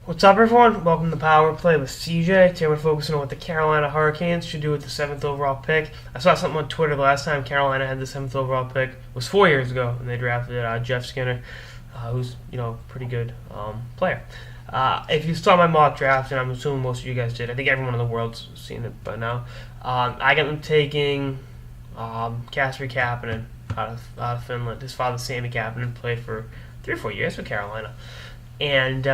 What's up, everyone? Welcome to Power Play with CJ. Today we're focusing on what the Carolina Hurricanes should do with the 7th overall pick. I saw something on Twitter the last time Carolina had the 7th overall pick. It was 4 years ago, and they drafted Jeff Skinner, who's pretty good player. If you saw my mock draft, and I'm assuming most of you guys did, I think everyone in the world's seen it by now. I got them taking Kasperi Kapanen out of Finland. His father, Sami Kapanen, played for 3 or 4 years for Carolina. And,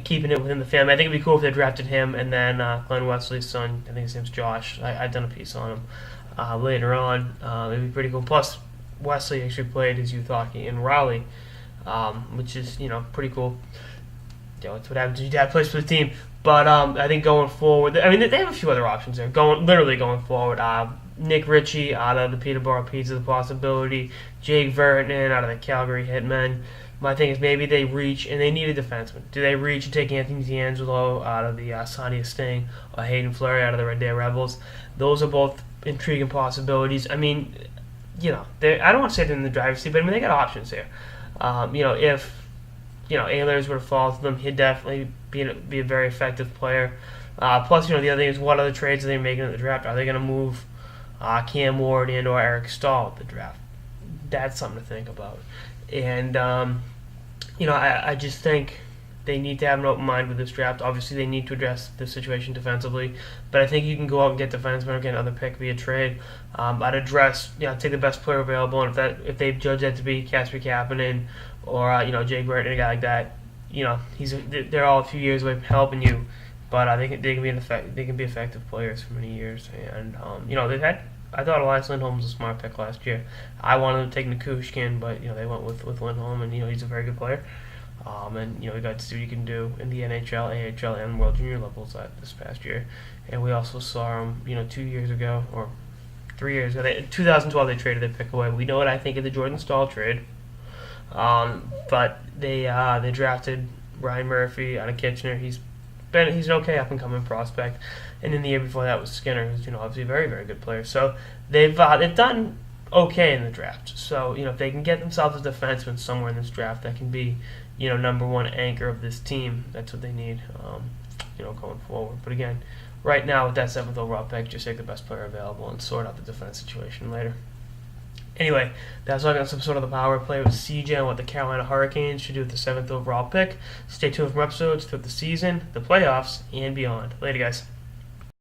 keeping it within the family. I think it'd be cool if they drafted him and then Glenn Wesley's son, I think his name's Josh. I've done a piece on him later on. It'd be pretty cool. Plus, Wesley actually played his youth hockey in Raleigh, which is, pretty cool. That's what happens when your dad plays for the team. But I think going forward, they have a few other options there. Literally going forward, Nick Ritchie out of the Peterborough Petes is a possibility. Jake Virtanen out of the Calgary Hitmen. My thing is maybe they reach, and they need a defenseman. Do they reach and take Anthony D'Angelo out of the Sarnia Sting or Hayden Fleury out of the Red Deer Rebels? Those are both intriguing possibilities. I don't want to say they're in the driver's seat, but they got options here. If Ehlers were to fall to them, he'd definitely be a very effective player. Plus, the other thing is, what other trades are they making in the draft? Are they going to move Cam Ward and or Eric Staal at the draft? That's something to think about. And, I just think they need to have an open mind with this draft. Obviously, they need to address the situation defensively. But I think you can go out and get defensemen or get another pick via trade. I'd take the best player available. And if they judge that to be Kasperi Kapanen or, Jake Virtanen, a guy like that, they're all a few years away from helping you. But I think they can be effective players for many years. And, I thought Elias Lindholm was a smart pick last year. I wanted to take Nikushkin, but they went with Lindholm, and he's a very good player. We got to see what he can do in the NHL, AHL, and World Junior levels this past year. And we also saw him, 2 years ago or 3 years ago. 2012 they traded their pick away. We know what I think of the Jordan Staal trade, but they drafted Ryan Murphy out of Kitchener. He's an okay up and coming prospect, and then the year before that was Skinner, who's obviously a very, very good player. So they've done okay in the draft. So if they can get themselves a defenseman somewhere in this draft that can be number one anchor of this team, that's what they need going forward. But again, right now with that 7th overall pick, just take the best player available and sort out the defense situation later. Anyway, that's all I got some sort of the power play with CJ on what the Carolina Hurricanes should do with the 7th overall pick. Stay tuned for episodes throughout the season, the playoffs, and beyond. Later, guys.